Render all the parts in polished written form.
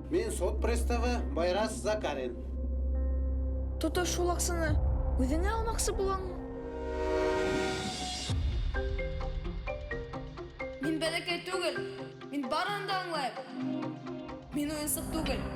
Мен сот приставы Байрас Закарин. Тоты шул ақсыны үҙеңә алмақсы булаңмы? Мин бәләкәй түгел. Мин барыны да аңлайым. Мин уйынсыҡ түгел.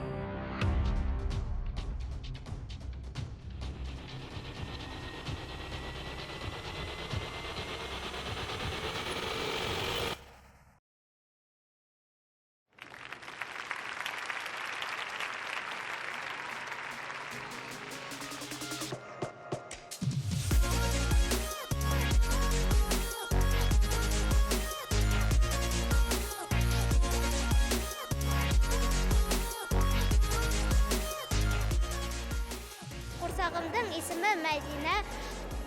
Курсагымдың исеме Мәдинә.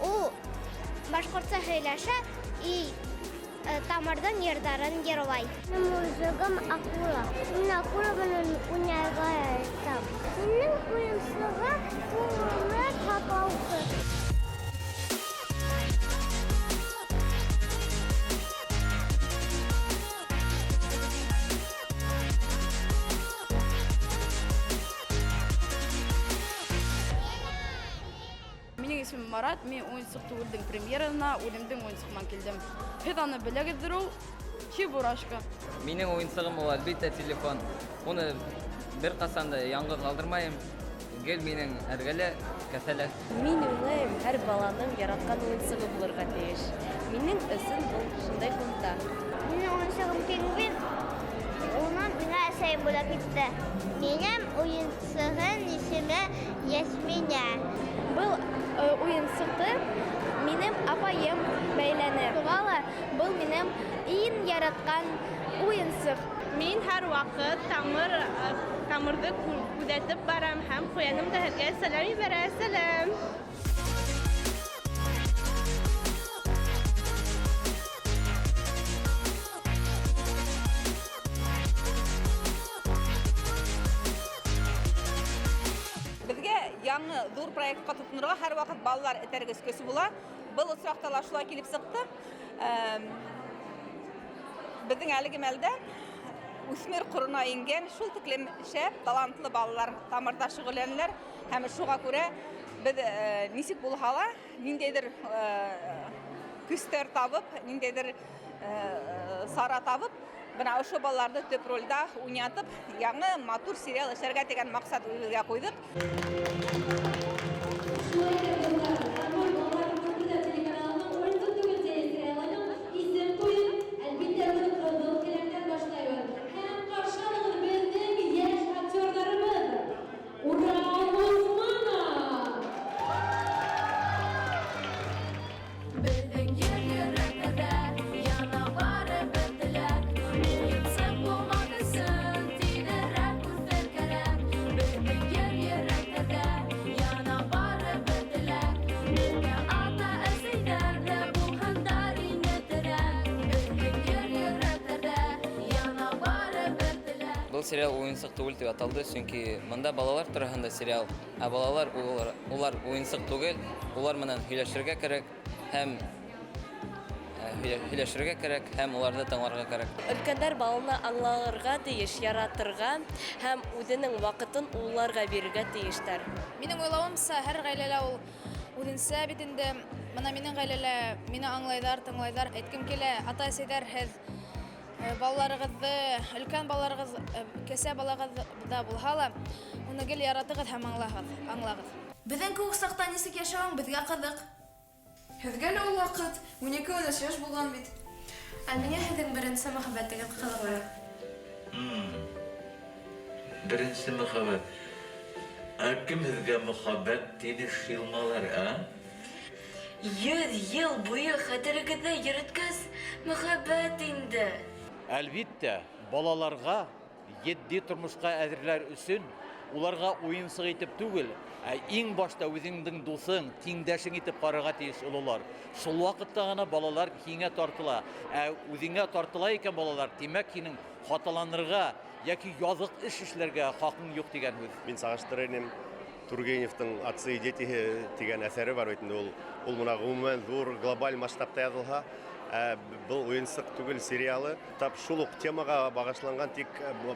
Ул башҡортса һөйләшә и тамырҙың йырҙарын йырлай. Музыгам акула. Мин акула менән уйнарға яратам. Минең уйынсығым күңелле һапаусы. Минең исемем Марат, мин уйынсыҡ түгелдең премьерына үҙемдең уйынсығыман килдем. Һеҙ аны беләгеҙҙер, ул Чебурашка. Минең уйынсығым ул әлбиттә телефон. Уны бер ҡасан да яңғыҙ ҡалдырмайым. Гел минең әргәлә кәҫәлә. Мин уйлайым, һәр баланың яратҡан уйынсығы булырға тейеш. Минең өсөн был шундай ҡунта. Минең уйынсығым пингвин. Унан миңә әсәйем бүләк итте. Минең уйынсығым исеме Ясминя. Был уйынсыҡты минең апайым бәйләне. Шуға был минең иң яратҡан уйынсыҡ. Мин һәр ваҡыт тамырҙы күҙәтеп барам һәм ҡуяным да һеҙгә сәлам ебәрә. Сәлам! Беҙгә яңы ҙур проектҡа тотонорға һәр ваҡыт балалар этәргес көсө була. Был осраҡта ла шулай килеп сыҡты. Беҙҙең әлеге мәлдә үҫмер ҡорона ингән шул тиклем шәп, талантлы балалар тамырҙа шөғөлләнәләр. Һәм шуға күрә беҙ нисек булһа ла ниндәйҙер көстәр табып, ниндәйҙер сара табып, бына ошо балаларҙы төп ролдә уйнатып, яңы матур сериал эшләргә дигән маҡсат үҙебеҙгә ҡуйҙыҡ. Был сериал уйынсыҡ түгел дип аталды, сөнки мында балалар тураһында сериал, ә балалар улар уйынсыҡ түгел, улар менән һөйләшергә кәрәк һәм уларҙы тыңларға кәрәк. Өлкәндәр баланы аңларга тейеш, яратырға һәм үҙенең ваҡытын уларға бирергә тейештәр. Минең уйлауымса, һәр ғаиләлә ул үҙенсә бит инде. Бына минең ғаиләлә мине аңлайҙар, тыңлайҙар. Әйткем килә, ата-әсәйҙәр, һеҙ балаларығыҙҙы, өлкән балаларығыҙ, кәсә балағыҙҙа булһа ла, уны гел яратығыҙ һәм аңлағыҙ. Беҙҙең кеүек саҡта нисек йәшәүең беҙгә ҡыҙыҡ. Һеҙгә лә ул ваҡыт 12-13 йәш булған бит. Ә миңә һеҙҙең беренсе мөхәббәтегеҙ ҡыҙыҡ. Беренсе мөхәббәт. Кем һеҙгә мөхәббәт тине шилмалар, а? 100 йыл буйы хәтерегеҙҙә йөрөткәс, мөхәббәт инде. Әлбиттә, балаларға етди тормошҡа әҙерләр өсөн уларға уйынсыҡ итеп түгел, иң башта үҙеңдең дуҫың, тиңдәшең итеп ҡарарға тейеш ололар. Шул ваҡытта ғына балалар һиңә тартыла. Үҙеңә тартыла икән балалар, тимәк һинең хаталанырға яки яҙыҡ эш эшләргә хаҡың юҡ дигән һүҙ. Мин сағыштырыр инем Тургеневтің «Отцы и дети» деген әсәре бар бит. Ул мына гомумән зур глобаль масштабта язылса, бұл уенсық түгел сериалы тап шул ук темага багышланган тик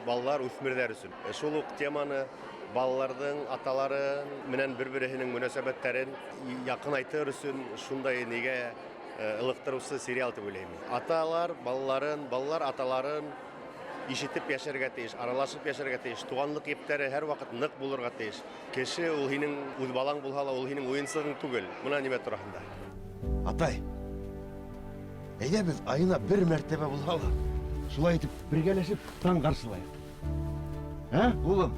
балалар, үсмерләр өчен. Шул ук теманы балалардың аталарын менән бер-беренең мөнәсәбәтләрен якынайтыр өчен шундай нигә ылыктырусы сериал дип уйлыйм. Аталар балаларын, балалар аталарын ишетеп яшәргә тиеш, аралашып яшәргә тиеш, туганлык ептәре һәр вакыт нык булырга тиеш. Кеше ул һинең үз балаң булса ла, ул һинең уенсыгың түгел. Моны нимә турында? Атай, әйдә без айына бер мәртәбә булса ла, шулай итеп бергәләшеп таң каршылайык. Улым?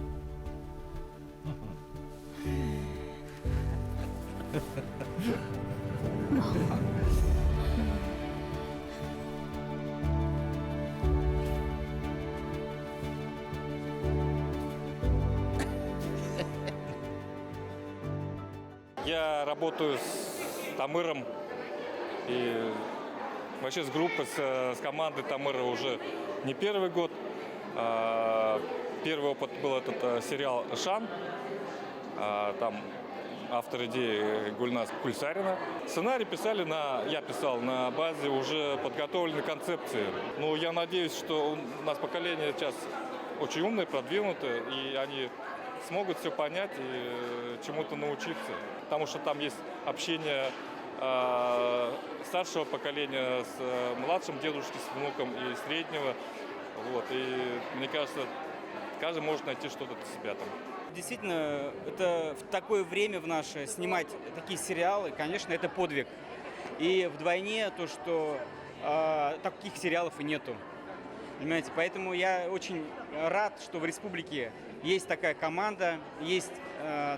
Я работаю с Тамыром и вообще с группой, с командой Тамыра уже не первый год. Первый опыт был этот сериал «Шан». Там автор идеи Гульназ Кульсарина. Сценарий я писал на базе уже подготовленной концепции. Ну, я надеюсь, что у нас поколение сейчас очень умное, продвинутое, и они смогут все понять и чему-то научиться. Потому что там есть общение старшего поколения с младшим дедушкой, с внуком и среднего. Вот. И мне кажется, каждый может найти что-то для себя там. Действительно, это в такое время в наше снимать такие сериалы, конечно, это подвиг. И вдвойне то, что таких сериалов и нету. Понимаете? Поэтому я очень рад, что в республике есть такая команда, есть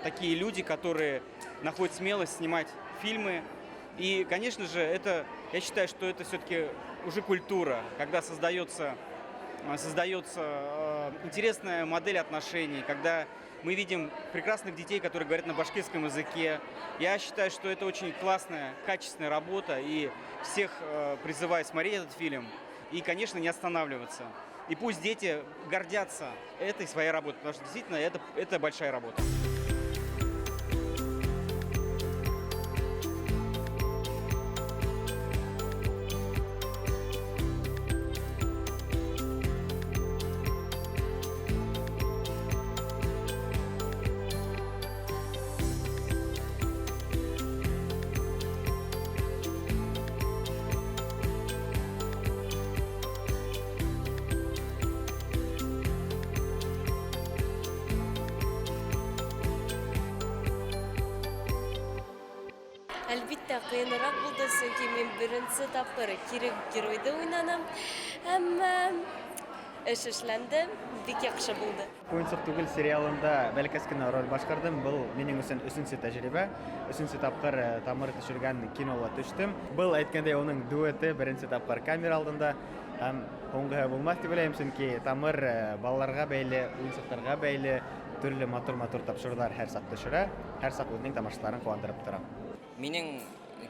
такие люди, которые находят смелость снимать фильмы. И, конечно же, я считаю, что это все-таки уже культура, когда создается интересная модель отношений, когда мы видим прекрасных детей, которые говорят на башкирском языке. Я считаю, что это очень классная, качественная работа, и всех призываю смотреть этот фильм и, конечно, не останавливаться. И пусть дети гордятся этой своей работой, потому что действительно это большая работа. Әлбиттә, кыйынрак булды, чөнки мин беренче тапкыр кирәк геройда уйнадым. Әмма эш эшләнде, бик яхшы булды. Уенсык түгел сериалында бәләкәс кенә роль башкардым. Был минем өчен өченче тәҗрибә. Өченче тапкыр Тамыр төшергән кинола төштем. Был әйткәндәй уның дуэты беренче тапкыр камера алдында. Һәм һуңгы булмас дип уйлыйм, чөнки Тамыр балаларга бәйле, уенсыкларга бәйле төрле матур тапшырулар һәр сак төшерә. Һәр сак үзенең тамашачыларын куандырып тора. Минең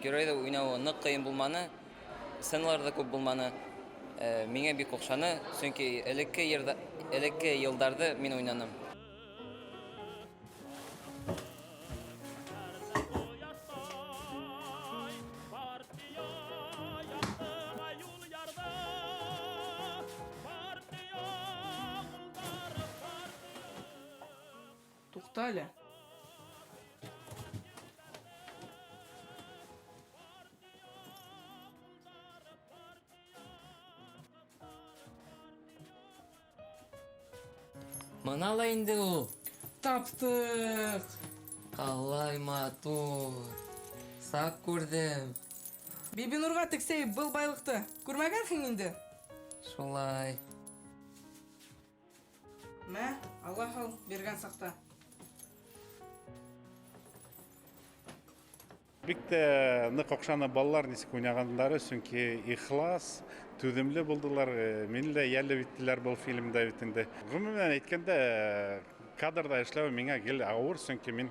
геройда уйнауы нык кыен булманы, сценалар да күп булманы. Миңа бик охшаны, чөнки элекке елларда мин уйнаным. Туктале. Манала инде ул. Таптык. Аллай матур. Сак күрдем. Бибинурга тексей был байлыкты. Күрмәгәнсең инде. Шулай. Мә, Аллаһ ал, бергән сакта. Бик тә нык охшаны балалар нисек уйнагандары, чөнки ихлас, түземле булдылар. Мине дә яллы биттеләр был фильмда бит инде. Гомумән әйткәндә, кадрда эшләү миңа гел авыр, чөнки мин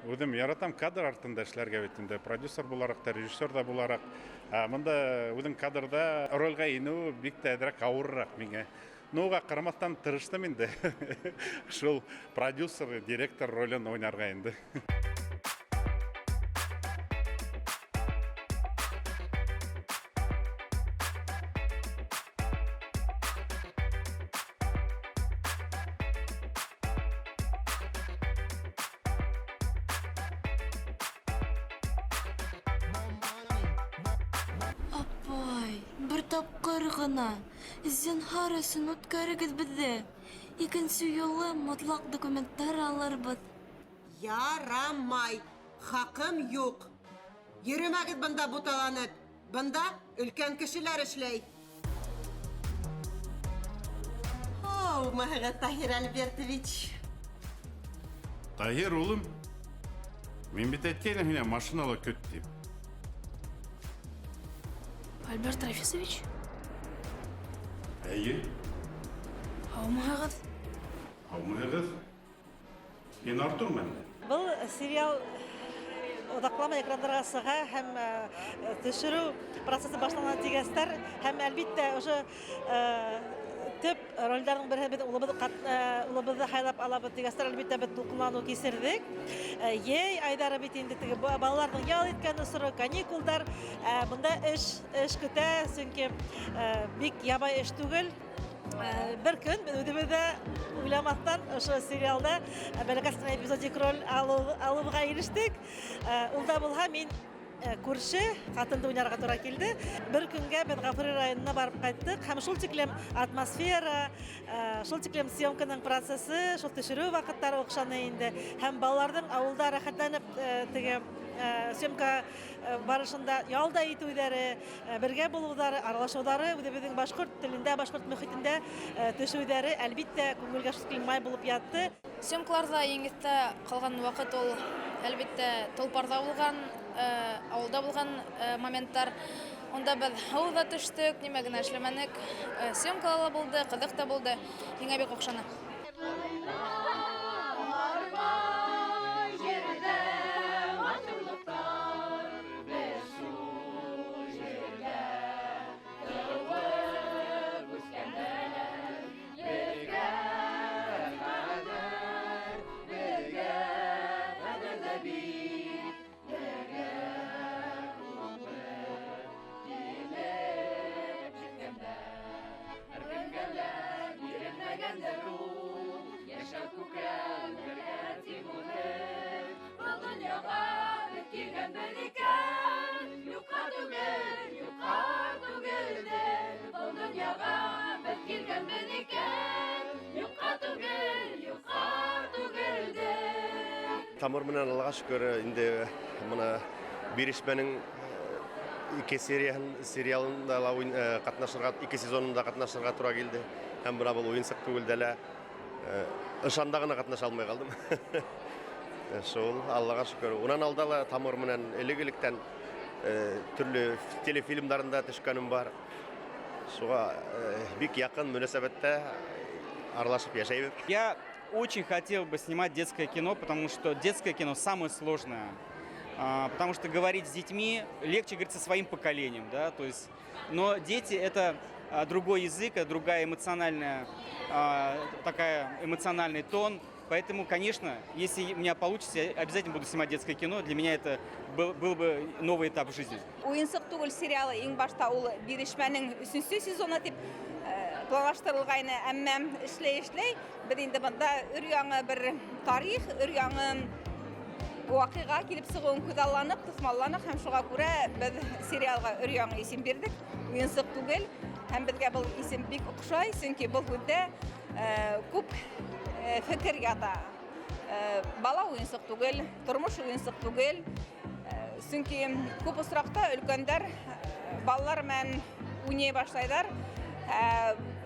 үзем яратам кадр артында эшләргә бит инде. Продюсер буларак та, режиссер да буларак. Монда үзем кадрда рольгә инү бик тә әдрәк авыррак миңа. Нуға қарамастан тырыштым инде. Шул продюсер, директор ролен ойнарға инде. Апай, бір тапқыр ғына. Зинһар өсөн үткәрегез безне. Икенче юлы мотлак документтар алырбыз. Ярамай. Хакым юк. Йөрмәгез бында буталанып. Бында өлкән кешеләр эшләй. О, Мәхәт Таһир Альбертович. Таһир улым, мен бит әйткәнем һиңа машинала көт дип. Альберт Рафисович? Әйе. Һаумыгыз? Һаумыгыз. Мин Артур мен. Бұл сериал одаклама экрандарга сыга һәм төшерү процессы башлана дигәнстәр һәм әлбиттә уже төп рольләрнең бере бит улыбызны хайлап алабыз дигәнстәр әлбиттә бит дулкынлану кисердек. Ей айдары бит инде теге балаларның ял иткән осыры каникулдар. Бunda эш көтә, чөнки бик ябай эш түгел. Bir gün ödümüzde uylamaktan şu serialda belirgin epizodik rol alımığa eriştik. Onda bulha min күрше қатынды ойнарға тура келді. Bir күнгә без Гафури районына барып кайттык. Һәм шул тиклем атмосфера, шул тиклем съемканың процессы, шул төшерү вакытлары охшаны инде. Һәм балаларның авылда рәхәтләнеп теге съемка барышында ялда итүләре, бергә булулары, аралашулары, үзебезнең башкорт телендә, башкорт мөхитендә төшүләре әлбиттә күңелгә шулай булып ятты. Съемкаларда еңгеттә калган вакыт ул әлбиттә толпарда булган, авылда булган моменттар. Онда без һауда төштек, нимә генә эшләмәнек. Съемкалар булды, кызык та булды. Миңа бик охшана. Тамыр менен Аллага шүкүр инде мына Бирешменин 2 сериалында катнашырга, 2 сезонунда катнашырга тура келди. Һәм бирок бул уенсак түгел деле ышанда гына катнаша алмай калдым. Шул Аллага шүкүр. Унан алдала Тамыр менен элегиликтен түрлүү телефильмдарында төшкөнүм бар. Шуга бик якын мөнәсәбәттә аралашып яшәйбез. Я очень хотел бы снимать детское кино, потому что детское кино самое сложное. Потому что говорить с детьми легче говорить со своим поколением, да, то есть, но дети это другой язык, это другая эмоциональная, такая эмоциональный тон. Поэтому, конечно, если у меня получится, я обязательно буду снимать детское кино. Для меня это был бы новый этап в жизни. Уенсық түгел сериалы ең башта ул Бирешменин 3-нче сезоны дип планлаштырылгайны, әмма эшләй бер инде монда өр-яңы бер тарих, өр-яңы вакыйга килеп сыгуын күзалланып, тысмалланып, һәм шуңа күрә без сериалга өр-яңы исем бирдек. Уенсық түгел, һәм безгә бу исем бик охшай, чөнки бу күздә күп фикер ята. Бала уенсық түгел, тормыш уенсық түгел. Чөнки күп осракта өлкәннәр балалар белән уйный башлайлар.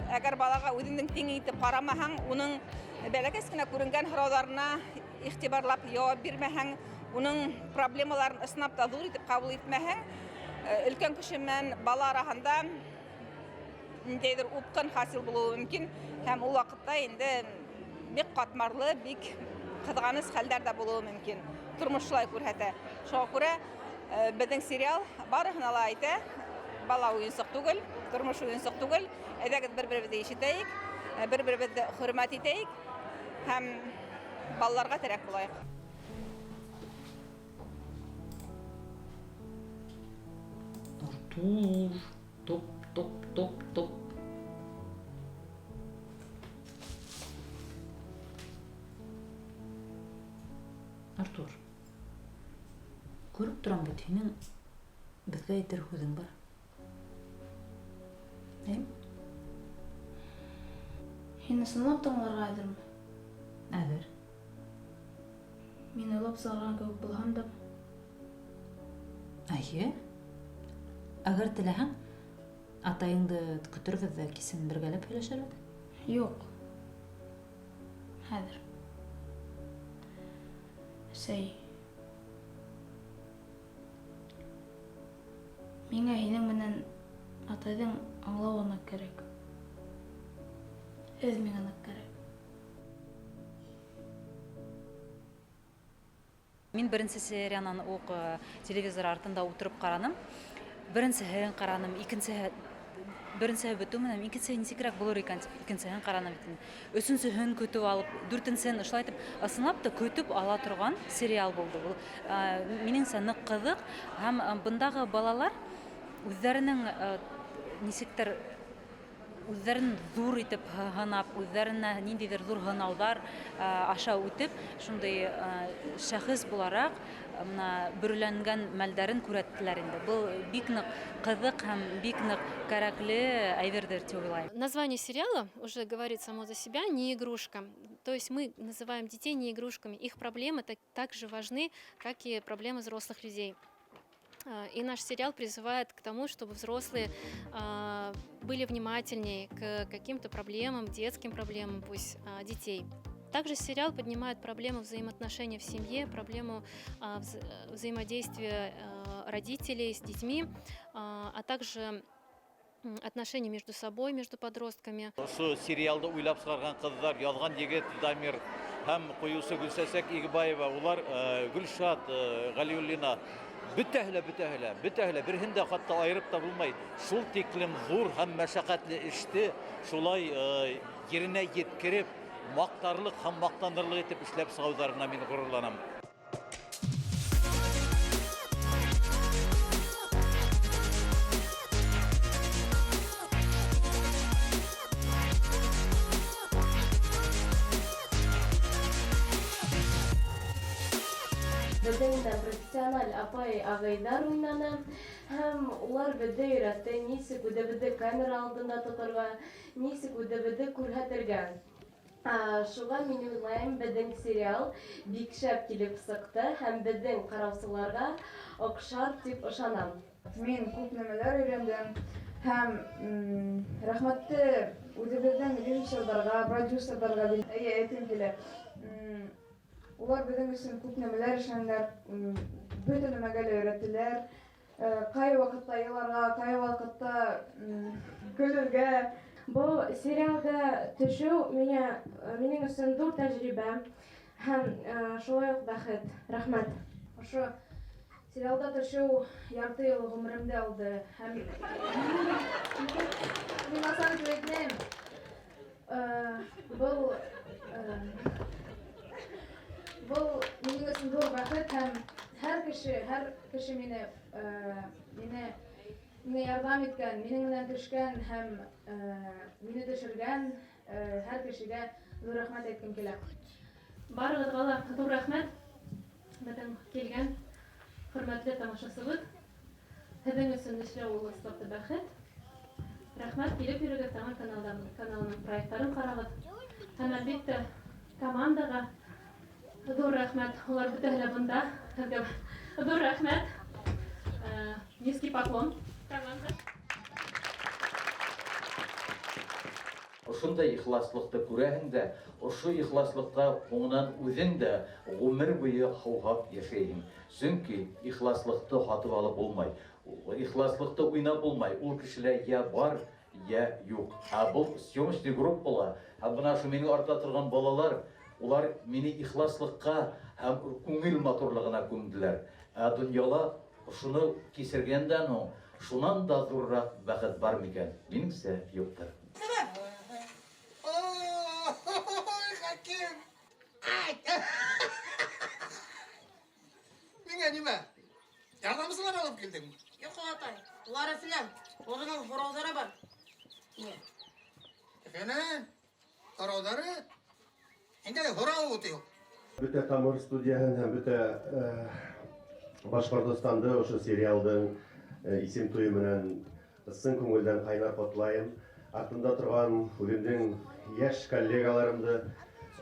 Әгәр балага үзеңнең тиң итеп карамаһаң, уның бәләкәс кенә күренгән һорауларына игътибарлап җавап бирмәһәң, уның проблемаларын ысынап та зур итеп кабул итмәһәң, өлкән кеше белән бала арасында ниндидер упкын хасил булуы мөмкин. Һәм ул вакытта инде бик катмарлы, бик кызганыч хәлләр дә булуы мөмкин. Тормыш шулай күрһәтә. Шуңа күрә безнең сериал барыһына әйтә, бала уенсык түгел, тормыш уенсык түгел. Әйдәгез бер-беребезне ишетәйек. бер-беребезне хөрмәт итәйек һәм балаларга терәк булайык. Артур, топ. Артур, көріп тұрам бит, һинең безгә әйтер һүзең бар. Һин ысынлап тыңларга әзерме? Әзер. Мин уйлап салган кебек булһам да. Әйе. Әгәр теләһәң, атайыңды көтөрбез дә кисен бергәләп һөйләшәбез. Юк. Хәзер. Сәй. Миңа һинең менән атайдың аңлавына кирәк. Һез миңа кирәк. Мин беренче сериянан ук телевизор артында утырып караным. Беренчеһен караным, беренчеһе бетү менән икенчеһе ничекрак булыр икән, икенчеһен караным икән. Өченчеһен көтүп алып, дүртенчеһен ошылай итеп, ысынлап та көтүп ала торган сериал булды бу. Минеңсә нык кызык һәм бундагы балалар үзләренең ничектер үзләрен зур итеп һынап, үзләренә ниндидер зур һынаудар аша үтеп, шундый шәхес буларак мына бүрләнгән мәлдәрен күрәттеләр инде. Бу бик нык кызык һәм бик нык кәрәкле әйбердер дип уйлайм. Название сериала уже говорит само за себя, не игрушка. То есть мы называем детей не игрушками. Их проблемы так же важны, как и проблемы взрослых людей. И наш сериал призывает к тому, чтобы взрослые были внимательнее к каким-то проблемам, детским проблемам пусть детей. Также сериал поднимает проблему взаимоотношений в семье, проблему взаимодействия родителей с детьми, а также отношений между собой, между подростками. Ошо сериалды уйлап чыгарган кызлар, язган егет Дамир һәм куюсы Гөлсәсәк Игбаева, улар Гөлшат, Галиуллина бөтәһелә, берһен дә хатта айырып та булмай. Шул тиклем зур һәм мәшәкатьле эште шулай yerine yetkirib, мактарлык һәм мактанырлык итеп эшләп чыгударына мин горурланам. Бездән профессиональ апай агайлар уйнаны һәм улар бездә өйрәтте, ничек үзебезне камера алдында тотарга, ничек үзебезне күрсәтергә. Шуңа мин уйлыйм, безнең сериал бик шәп килеп сыкты һәм безнең караусыларга охшар дип ышанам. Мин күп нәмәләр өйрәндем һәм рәхмәтле үзебезнең режиссерларга, продюсерларга әйтәм килә. Улар безнең өчен күп нәмәләр эшләнделәр, бөтен нәмәгә өйрәттеләр. Кай вакытта еларга, кай вакытта көләргә. Бу сериалда төшү минең өчен зур тәҗрибә һәм шулай ук бәхет. Рәхмәт. Ошо сериалда төшү ярты ел гомеремдә алды һәм мин асан әйтәм. Бұл минең өчен зур бәхет һәм һәр кеше миңа ярдәм иткән, минең белән төшкән һәм мине төшергән һәр кешегә зур рәхмәт әйткем килә. Барыгызга да зур рәхмәт. Безнең килгән хөрмәтле тамашачыбыз. Һезнең өчен эшләү ул исбатлы бәхет. Рәхмәт, килеп йөрегез каналының проектларын карагыз. Һәм әлбәттә командага зур рәхмәт. Улар бөтәһе бунда. Зур рәхмәт. Низкий поклон. Ошондай ихласлыкты күрәһең дә, ошо ихласлыкка һуңнан үзең дә гомер буе хаугап яшәйһең. Чөнки ихласлыкты хатып алып булмай. Ихласлыкты уйнап булмай. Ул кешеләр я бар, я юк. Бу съемочный группалар, бuna шу мине артта торган балалар, улар мине ихласлыкка һәм күңел матурлыгына күмделәр. Дөньяла шуны кисергәндән шунан да зуррак бәхет бар микән? Минеңсә юктыр. Миңа неме? Ярдамысыңар алып келдің? Yok aтай, uları filan. Oğlunun horovları var. Ne? Efendim? Horovdары? Енді хорау өте yok. Бүте Тамыр студияһын һәм бүте Башкортостанды ошо сериалдың исем туйы менән ысын күңелдән кайнап котлайым. Артында торган үземнең яшь коллегаларымды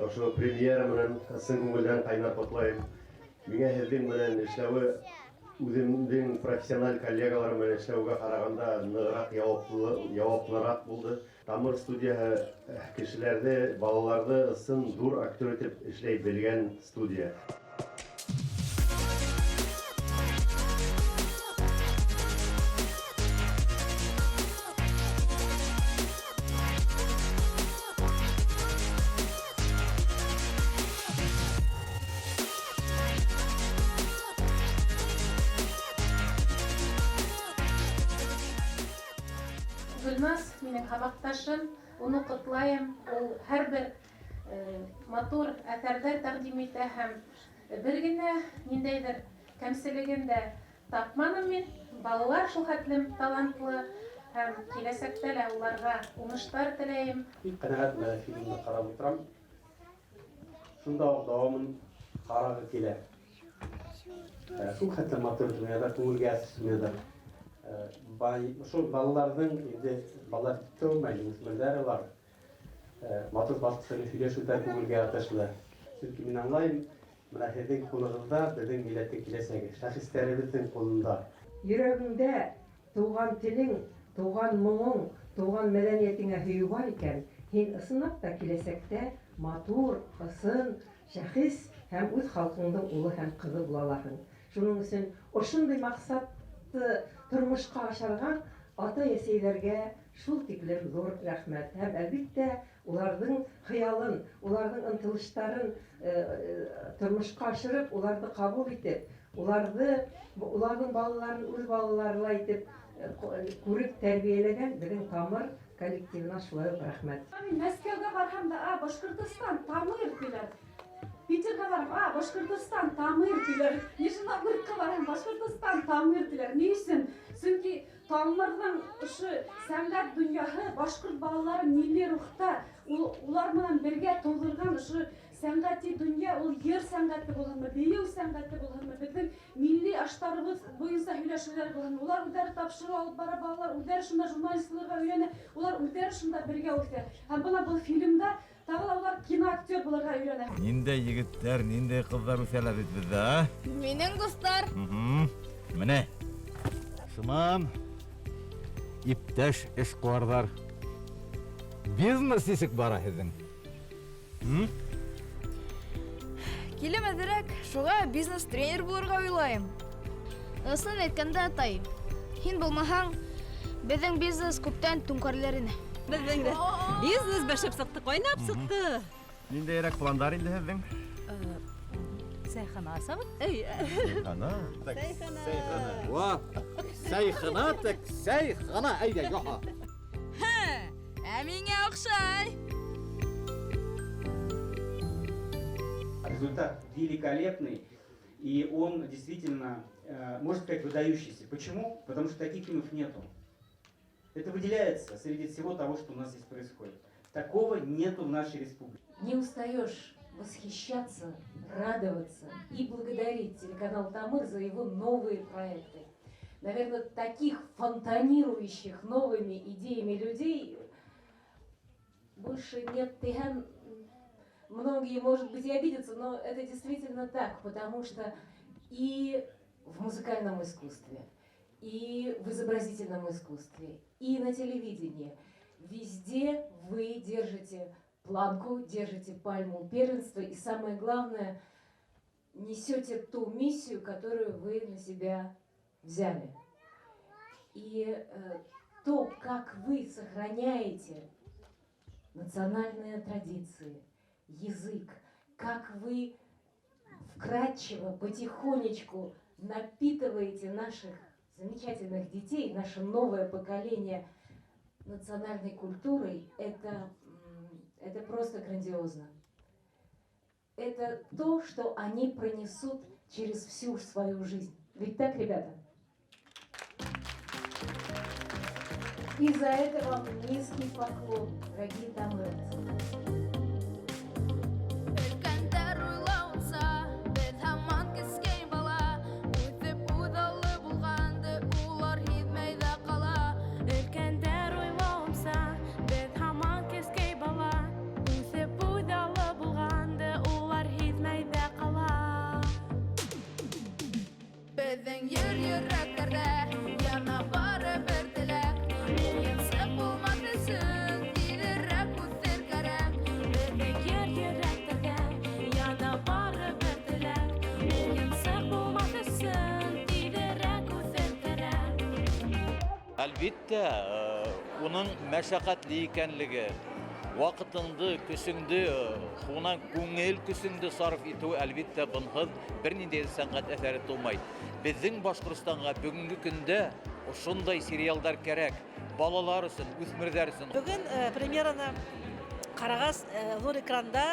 ошо премьера менән ысын күңелдән кайнап котлайым. Миңа һеҙҙең менән эшләүе үземнең профессиональ коллегаларым менән эшләүгә караганда ныграк яуаплырак булды. Тамыр студияһы кешеләрҙе, балаларҙы ысын ҙур актер итеп эшләй белгән студия. Гөлназ минең һабакташым, уны котлайым. Ул һәрбер матур әҫәрҙәр тәҡдим итә һәм бер генә ниндәйҙер кәмселеген дә тапманым мин. Балалар шул хәтлем талантлы һәм киләсәктә лә уларға уңыштар теләйем. Бик ҡәнәғәт менән фильмды ҡарап ултырам. Шунда уҡ дауамын ҡарағы килә. Шул хәтлем матур донъяда күңелгә әсешләнәдер. Ошол балаларҙың инде балалар тыумай үҫмерҙәре бар. Матур башлыҡтағы һөйләшеүҙәр күңелгә ятышлы. Сөнки мин аңлайым, менә һеҙҙең ҡулығыҙҙа беҙҙең милләттең киләсәге, шәхестәребеҙҙең ҡулында. Йөрәгеңдә тыуған телең, тыуған моңоң, тыуған мәҙәниәтеңә һөйөү бар икән, һин ысынлап та киләсәктә матур, ысын, шәхес һәм үҙ халҡыңдың улы һәм ҡыҙы була алаһың. Шуның өсөн ошондай маҡсатты тормошҡа ашарған ата-әсәйҙәргә шул тиклем ҙур рәхмәт. Һәм әлбиттә уларҙың хыялын, уларҙың ынтылыштарын тормошҡа ашырып, уларҙы ҡабул итеп, уларҙың балаларын үҙ балаларылай итеп күреп тәрбиәләгән беҙҙең Тамыр коллективына шулай уҡ рәхмәт. Мин Мәскәүгә барһам да, Башҡортостан, Тамыр тиҙәр. Питерға барам, Башҡортостан, Тамыр тиҙәр. Нижногородҡа барам, Башҡортостан, Тамыр тиҙәр. Ни өсөн? Сөнки Тамырҙың ошо сәнғәт донъяһы, башҡорт балалары милли рухта, улар менән бергә тыуҙырған ошо сәнғәти донъя, ул йыр сәнғәте булһынмы, бейеү сәнғәте булһынмы, беҙҙең милли аштарыбыҙ буйынса һөйләшеүҙәр булһынмы, улар үҙҙәре тапшырыу алып бара, балалар үҙҙәре шунда журналист булырға өйрәнә, улар үҙҙәре шунда бергә үҫә. Һәм бына был фильмда тағы ла улар киноактер булырға өйрәнә. Ниндәй егеттәр, ниндәй ҡыҙҙар үҫәләр бит беҙҙә, а? Минең дуҫтар. Менә. Шунан иптәш эшҡыуарҙар. Бизнес нисек бара һеҙҙең? Килем әҙерәк, шуға бизнес-тренер булырға уйлайым. Ысын әйткәндә, атай, һин булмаһаң, беҙҙең бизнес күптән түңкәрләр ине. Беҙҙең дә бизнес бәшеп сыҡты, ҡайнап сыҡты. Ниндәйерәк пландар инде һеҙҙең? Сәйхана асабыҙ. Сәйхана? Сәйхана. Сәйхана, тек сәйхана, әйҙә, яһа. Ә миңә оҡшай. Результат великолепный, и он действительно, можно сказать, выдающийся. Почему? Потому что таких фильмов нету. Это выделяется среди всего того, что у нас здесь происходит. Такого нету в нашей республике. Не устаешь восхищаться, радоваться и благодарить телеканал Тамыр за его новые проекты. Наверное, таких фонтанирующих новыми идеями людей больше нет. Многие, может быть, и обидятся, но это действительно так, потому что и в музыкальном искусстве, и в изобразительном искусстве, и на телевидении везде вы держите планку, держите пальму первенства, и самое главное, несете ту миссию, которую вы на себя взяли. И то, как вы сохраняете национальные традиции, язык, как вы вкратчиво, потихонечку напитываете наших замечательных детей, наше новое поколение национальной культурой, это просто грандиозно. это то, что они пронесут через всю свою жизнь. Ведь так, ребята? И за это вам низкий поклон, дорогие тамырцы. Bizden yüreklerde yana barı bir dilek Uyansak bulmadısın dilerek üstür gerek Bizden yüreklerde yana barı bir dilek Uyansak bulmadısın dilerek üstür gerek Әлбәттә, уның мәшәкатьле икәнлеге, вакытыңды, көсеңде, хунан күңел көсеңде сарыф итү әлбәттә бынһыз бернинди сәнгать әсәре тумай. Безнең Башкортстанга бүгенге көндә шундай сериалдар кирәк. Балалар өчен, үсмерләр өчен. Бүген премьераны карагас зур экранда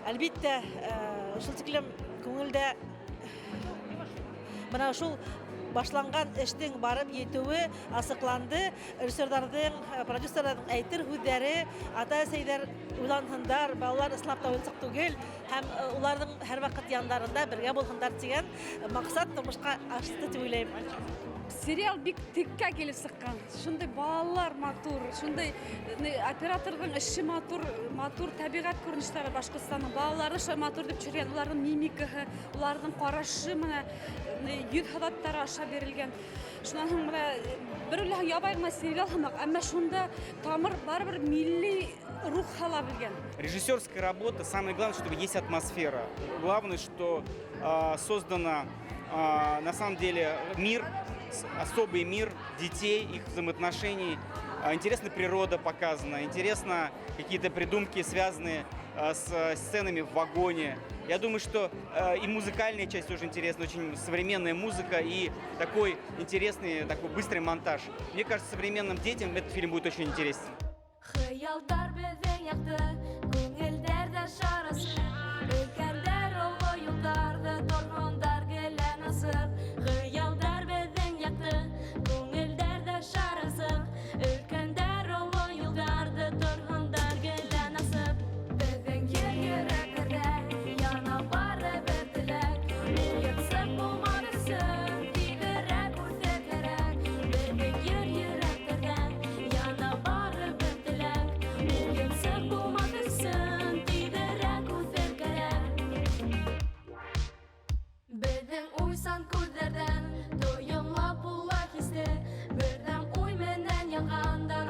әлбәттә шул тиклем күңелдә менә шул башланган эштең барып җитүе асыкланды. Режиссерларның, продюсерларның әйтер һүзләре, ата-әсәйләр уйлансындар, балалар ислап та уйлсак түгел, һәм уларның һәрвакыт яндарында бергә булсындар дигән максат тормышка ашты дип уйлыйм. Сериал бик тиккә килеп сыккан. Шундай балалар матур, шундай операторның эше матур, матур табигать күренешләре Башкортстанның балалары ша матур дип чөргән, уларның мимикаһы, уларның карашы менә йөз хадаттары аша берилгән. Шуннан соң менә бер ябай гына сериал һымак, әмма шунда тамыр барыбер милли рух хала белгән. Режиссерская работа, самое главное, чтобы есть атмосфера. Главное, что создана на самом деле мир, особый мир детей, их взаимоотношений. Интересна природа показана, интересно какие-то придумки, связанные с сценами в вагоне. Я думаю, что и музыкальная часть тоже интересна, очень современная музыка и такой интересный, такой быстрый монтаж. Мне кажется, современным детям этот фильм будет очень интересен. Уйсан күлдерден, доюмлап була хисте, бердәм уй менән янганда